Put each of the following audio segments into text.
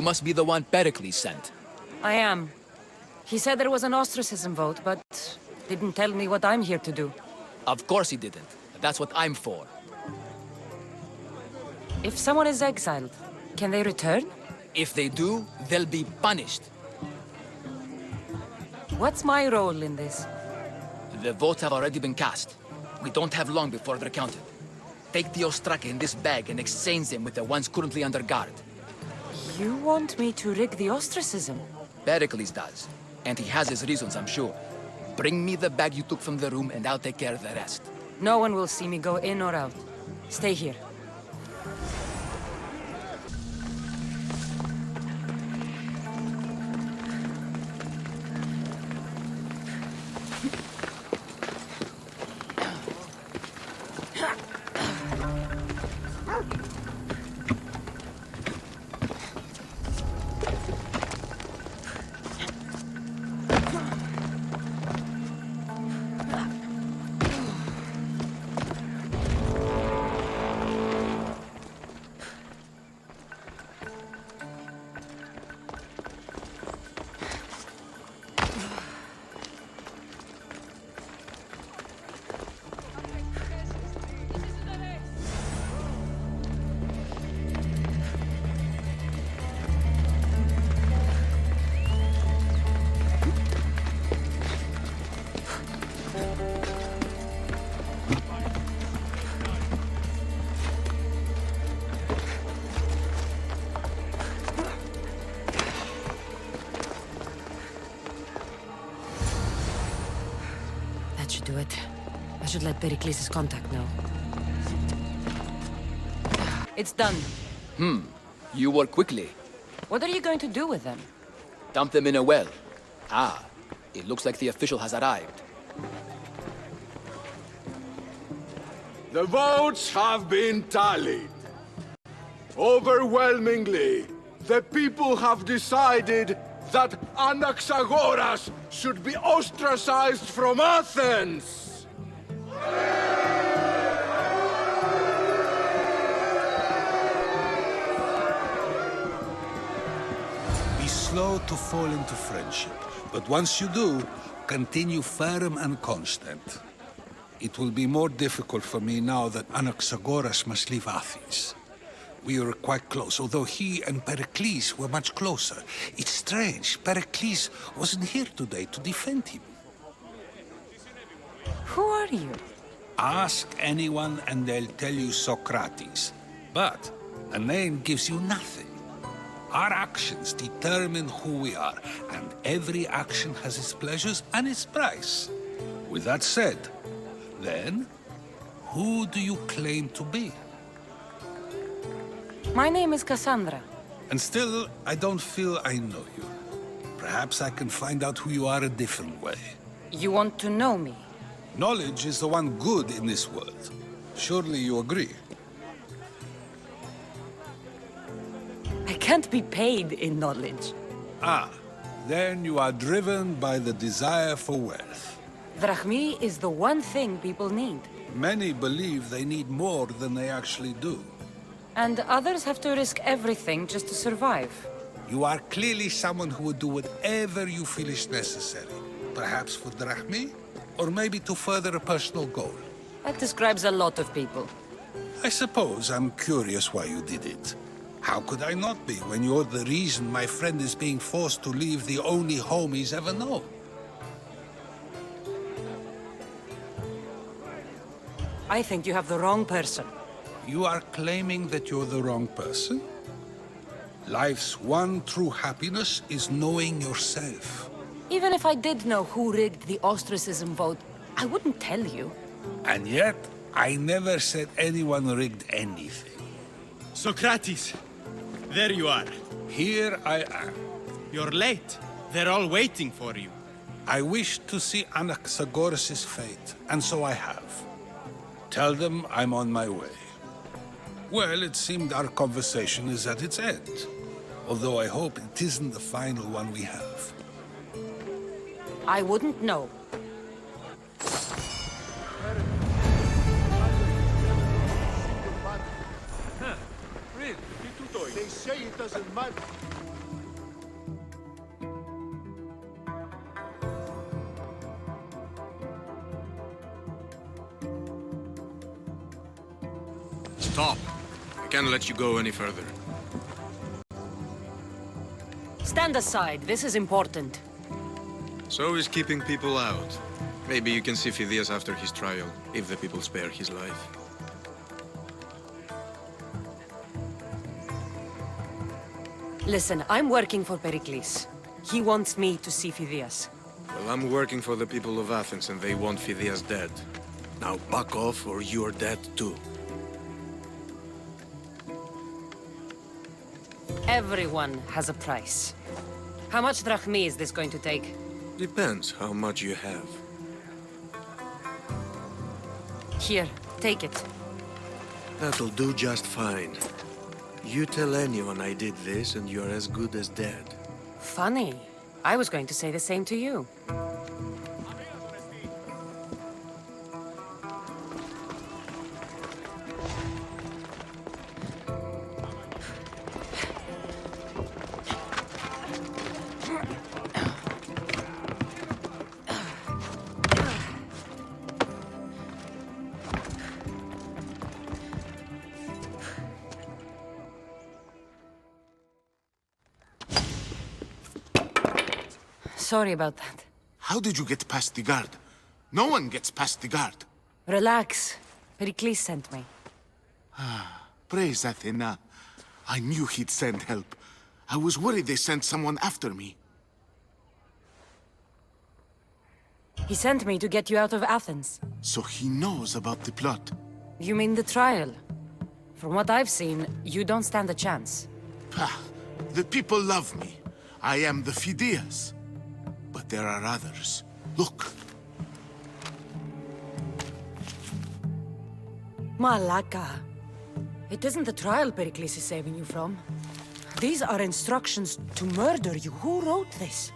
You must be the one Pericles sent. I am. He said there was an ostracism vote, but didn't tell me what I'm here to do. Of course he didn't. That's what I'm for. If someone is exiled, can they return? If they do, they'll be punished. What's my role in this? The votes have already been cast. We don't have long before they're counted. Take the Ostraka in this bag and exchange them with the ones currently under guard. You want me to rig the ostracism? Pericles does. And he has his reasons, I'm sure. Bring me the bag you took from the room and I'll take care of the rest. No one will see me go in or out. Stay here. Should do it. I should let Pericles' contact know. It's done. You work quickly. What are you going to do with them? Dump them in a well. Ah, it looks like the official has arrived. The votes have been tallied. Overwhelmingly, the people have decided that Anaxagoras should be ostracized from Athens! Be slow to fall into friendship, but once you do, continue firm and constant. It will be more difficult for me now that Anaxagoras must leave Athens. We were quite close, although he and Pericles were much closer. It's strange, Pericles wasn't here today to defend him. Who are you? Ask anyone and they'll tell you Socrates. But a name gives you nothing. Our actions determine who we are, and every action has its pleasures and its price. With that said, then, who do you claim to be? My name is Cassandra. And still, I don't feel I know you. Perhaps I can find out who you are a different way. You want to know me? Knowledge is the one good in this world. Surely you agree? I can't be paid in knowledge. Ah, then you are driven by the desire for wealth. Drachmi is the one thing people need. Many believe they need more than they actually do. And others have to risk everything just to survive. You are clearly someone who would do whatever you feel is necessary. Perhaps for drachmi, or maybe to further a personal goal. That describes a lot of people. I suppose I'm curious why you did it. How could I not be when you're the reason my friend is being forced to leave the only home he's ever known? I think you have the wrong person. You are claiming that you're the wrong person? Life's one true happiness is knowing yourself. Even if I did know who rigged the ostracism vote, I wouldn't tell you. And yet, I never said anyone rigged anything. Socrates, there you are. Here I am. You're late. They're all waiting for you. I wish to see Anaxagoras' fate, and so I have. Tell them I'm on my way. Well, it seemed our conversation is at its end. Although I hope it isn't the final one we have. I wouldn't know. They say it doesn't matter. Stop. I can't let you go any further. Stand aside. This is important. So is keeping people out. Maybe you can see Phidias after his trial, if the people spare his life. Listen, I'm working for Pericles. He wants me to see Phidias. Well, I'm working for the people of Athens and they want Phidias dead. Now back off or you're dead too. Everyone has a price. How much drachmi is this going to take? Depends how much you have. Here, take it. That'll do just fine. You tell anyone I did this and you're as good as dead. Funny. I was going to say the same to you. Sorry about that. How did you get past the guard? No one gets past the guard. Relax. Pericles sent me. Praise Athena. I knew he'd send help. I was worried they sent someone after me. He sent me to get you out of Athens. So he knows about the plot. You mean the trial? From what I've seen, you don't stand a chance. Pah, the people love me. I am the Phidias. But there are others. Look. Malaka. It isn't the trial Pericles is saving you from. These are instructions to murder you. Who wrote this?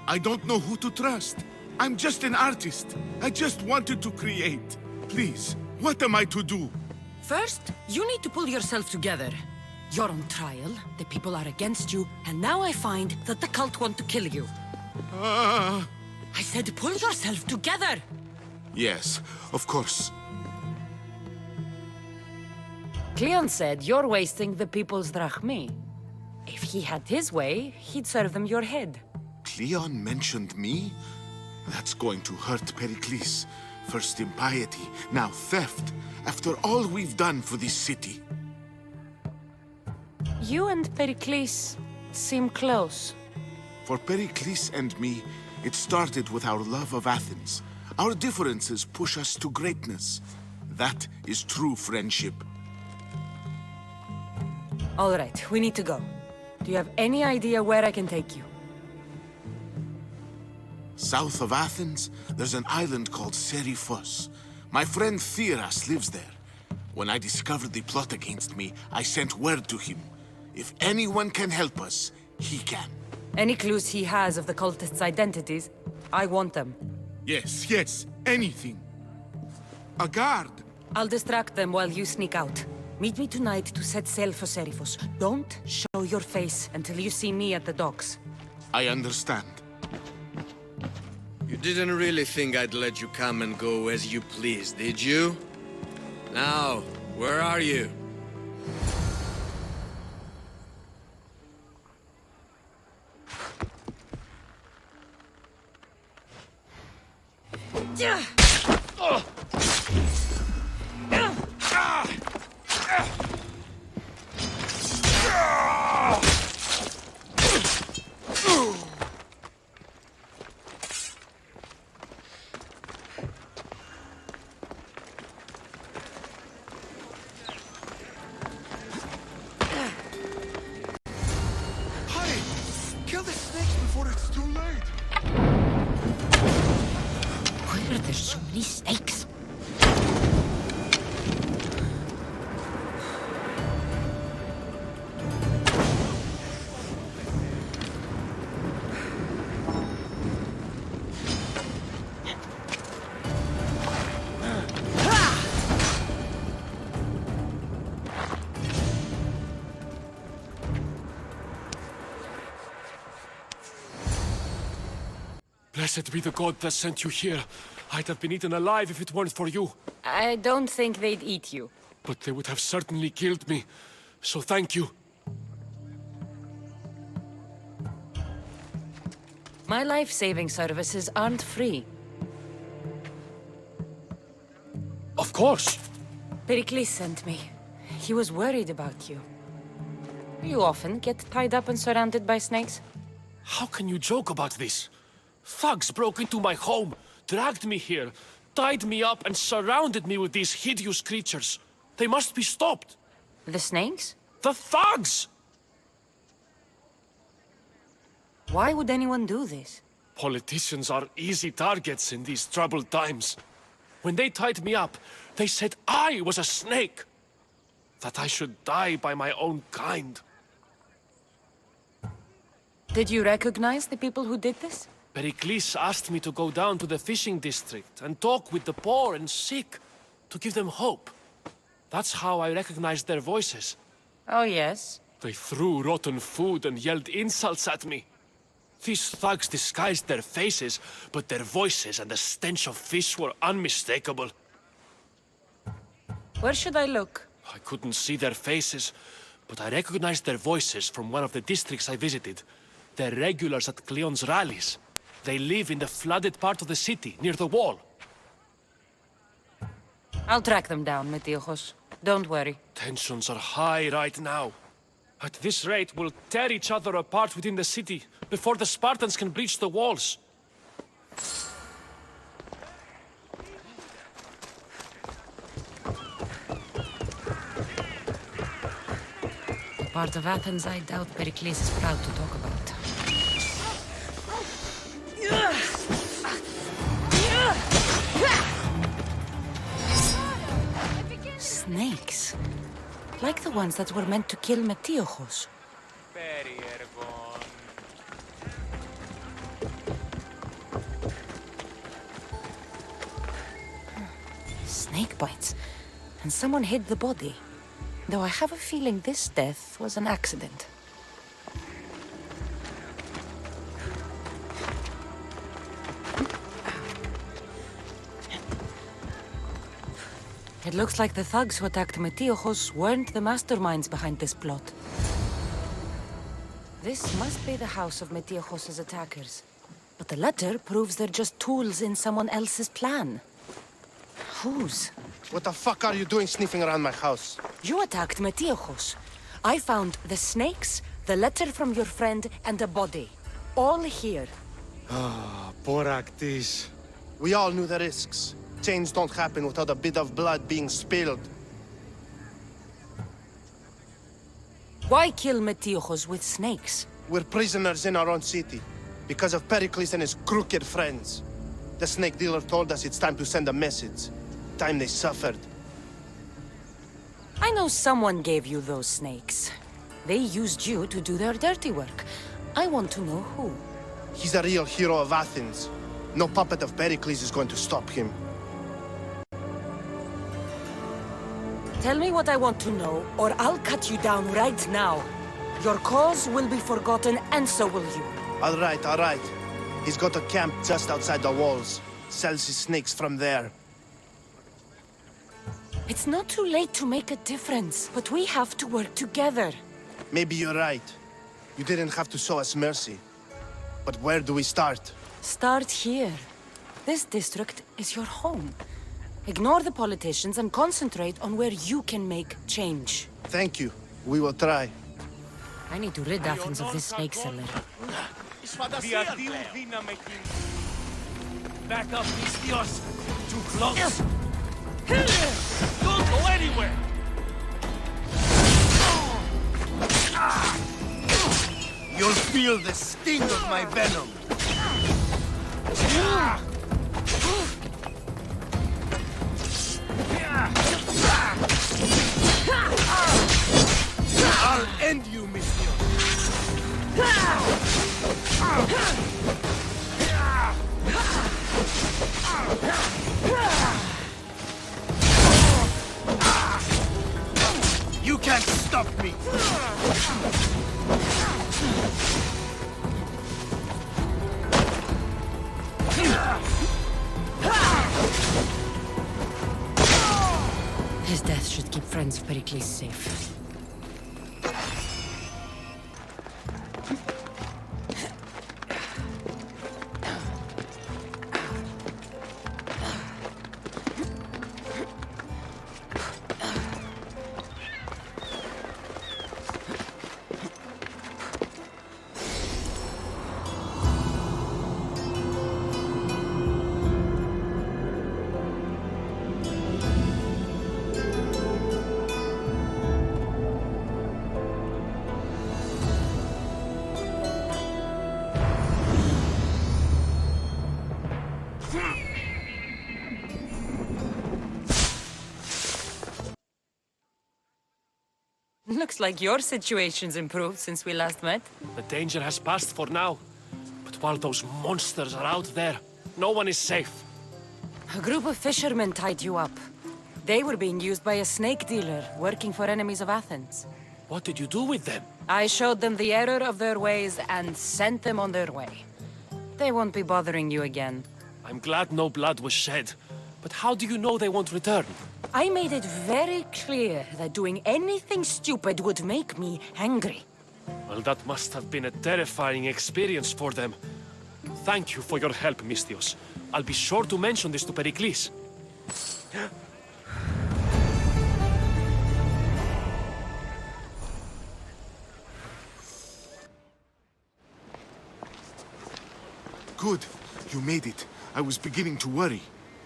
I don't know who to trust. I'm just an artist. I just wanted to create. Please, what am I to do? First, you need to pull yourself together. You're on trial, the people are against you, and now I find that the cult want to kill you. I said pull yourself together! Yes, of course. Cleon said you're wasting the people's drachmi. If he had his way, he'd serve them your head. Cleon mentioned me? That's going to hurt Pericles. First impiety, now theft. After all we've done for this city. You and Pericles seem close. For Pericles and me, it started with our love of Athens. Our differences push us to greatness. That is true friendship. All right, we need to go. Do you have any idea where I can take you? South of Athens, there's an island called Seriphos. My friend Theras lives there. When I discovered the plot against me, I sent word to him. If anyone can help us, he can. Any clues he has of the cultists' identities, I want them. Yes, anything. A guard. I'll distract them while you sneak out. Meet me tonight to set sail for Seriphos. Don't show your face until you see me at the docks. I understand. You didn't really think I'd let you come and go as you please, did you? Now, where are you? Kill the snakes before it's too late. Why are there so many snakes? Blessed be the god that sent you here. I'd have been eaten alive if it weren't for you. I don't think they'd eat you. but they would have certainly killed me. So thank you. My life-saving services aren't free. Of course. Pericles sent me. He was worried about you. You often get tied up and surrounded by snakes? How can you joke about this? Thugs broke into my home, dragged me here, tied me up and surrounded me with these hideous creatures. They must be stopped. The snakes? The thugs! Why would anyone do this? Politicians are easy targets in these troubled times. When they tied me up, they said I was a snake. That I should die by my own kind. Did you recognize the people who did this? Pericles asked me to go down to the fishing district and talk with the poor and sick, to give them hope. That's how I recognized their voices. Oh, yes. They threw rotten food and yelled insults at me. These thugs disguised their faces, but their voices and the stench of fish were unmistakable. Where should I look? I couldn't see their faces, but I recognized their voices from one of the districts I visited. They're regulars at Cleon's rallies. They live in the flooded part of the city, near the wall. I'll track them down, Metiojos. Don't worry. Tensions are high right now. At this rate, we'll tear each other apart within the city before the Spartans can breach the walls. The part of Athens I doubt Pericles is proud to talk about. Snakes. Like the ones that were meant to kill Metiojos. Snake bites. And someone hid the body. Though I have a feeling this death was an accident. It looks like the thugs who attacked Metiojos weren't the masterminds behind this plot. This must be the house of Metiojos' attackers. But the letter proves they're just tools in someone else's plan. Whose? What the fuck are you doing sniffing around my house? You attacked Metiojos. I found the snakes, the letter from your friend, and a body. All here. Boraktis. We all knew the risks. Change don't happen without a bit of blood being spilled. Why kill Metiojos with snakes? We're prisoners in our own city, because of Pericles and his crooked friends. The snake dealer told us it's time to send a message. Time they suffered. I know someone gave you those snakes. They used you to do their dirty work. I want to know who. He's a real hero of Athens. No puppet of Pericles is going to stop him. Tell me what I want to know, or I'll cut you down right now. Your cause will be forgotten, and so will you. All right. He's got a camp just outside the walls. Sells his snakes from there. It's not too late to make a difference, but we have to work together. Maybe you're right. You didn't have to show us mercy. But where do we start? Start here. This district is your home. Ignore the politicians and concentrate on where you can make change. Thank you. We will try. I need to rid Athens of this snake seller. Back up, Istios! Too close! Don't go anywhere! You'll feel the sting of my venom. I'll end you, Mistio. You can't stop me. death should keep friends of Pericles safe. Looks like your situation's improved since we last met. The danger has passed for now. But while those monsters are out there, no one is safe. A group of fishermen tied you up. They were being used by a snake dealer working for enemies of Athens. What did you do with them? I showed them the error of their ways and sent them on their way. They won't be bothering you again. I'm glad no blood was shed. But how do you know they won't return? I made it very clear that doing anything stupid would make me angry. Well, that must have been a terrifying experience for them. Thank you for your help, Mystios. I'll be sure to mention this to Pericles. Good. You made it. I was beginning to worry.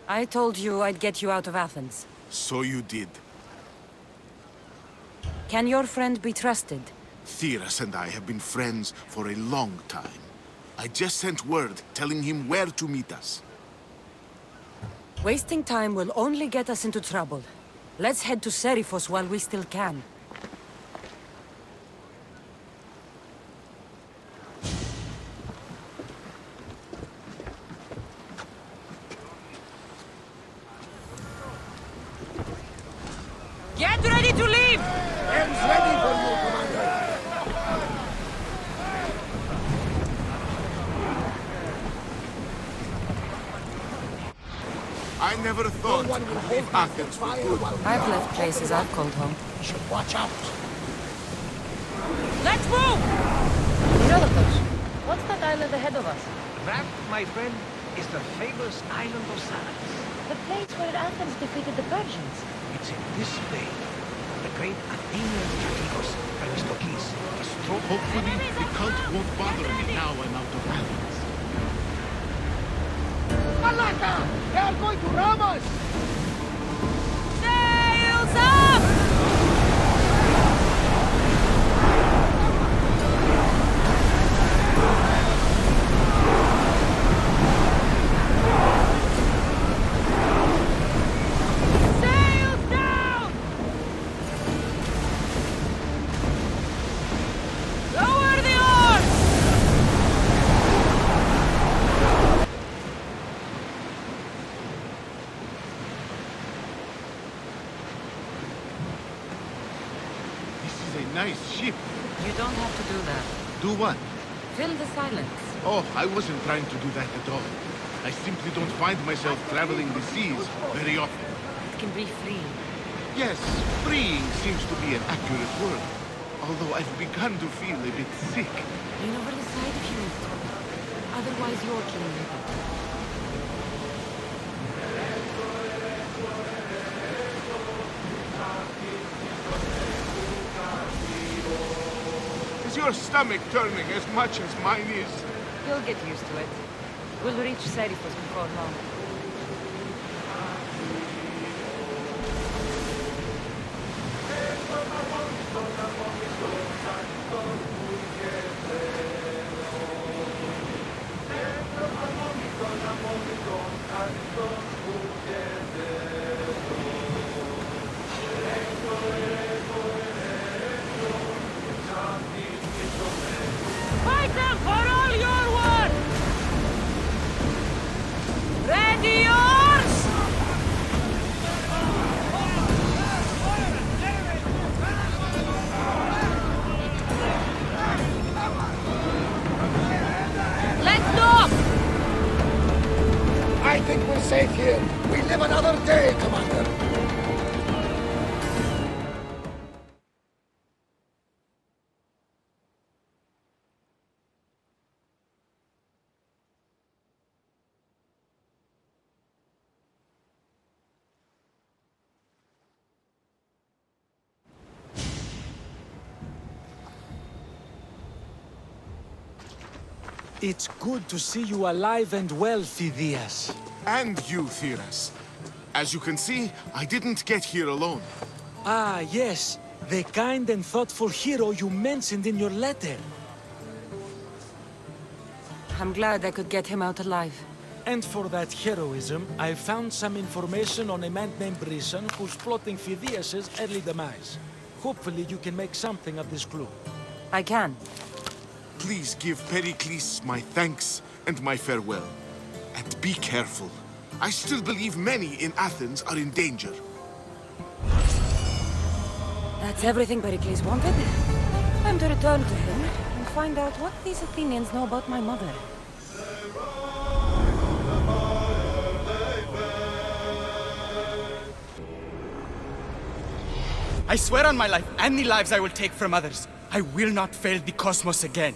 I told you I'd get you out of Athens. So you did. Can your friend be trusted? Theras and I have been friends for a long time. I just sent word telling him where to meet us. Wasting time will only get us into trouble. Let's head to Seriphos while we still can. Get ready to leave! Ends ready for you, Commander. I never thought one will to leave hold Athens for fire good. while I've left places I've called home. you should watch out. Let's move! Herodotus, what's that island ahead of us? That, my friend, is the famous island of Salamis. The place where Athens defeated the Persians. It's in this bay. The great Athenian strategos, Themistocles, destroyed. Hopefully, the cult won't bother me now I'm out of Athens. Malaka! They are going to ram us! Sails up! Sails down! Lower the oars! This is a nice ship. You don't have to do that. Do what? Fill the silence. Oh, I wasn't trying to do that at all. I simply don't find myself traveling the seas very often. It can be freeing. Yes, freeing seems to be an accurate word. Although I've begun to feel a bit sick. Lean over the side if you need to. Otherwise, you're killing me. Is your stomach turning as much as mine is? You'll get used to it. We'll reach Seriphos before long. Fight them for all your worth! Ready yours! Let's dock! I think we're safe here. We live another day, Commander. It's good to see you alive and well, Phidias. And you, Theras. As you can see, I didn't get here alone. Ah, yes. The kind and thoughtful hero you mentioned in your letter. I'm glad I could get him out alive. And for that heroism, I found some information on a man named Brisson who's plotting Phidias' early demise. Hopefully you can make something of this clue. I can. Please give Pericles my thanks and my farewell. And be careful. I still believe many in Athens are in danger. That's everything Pericles wanted. Time to return to him and find out what these Athenians know about my mother. I swear on my life and the lives I will take from others, I will not fail the cosmos again.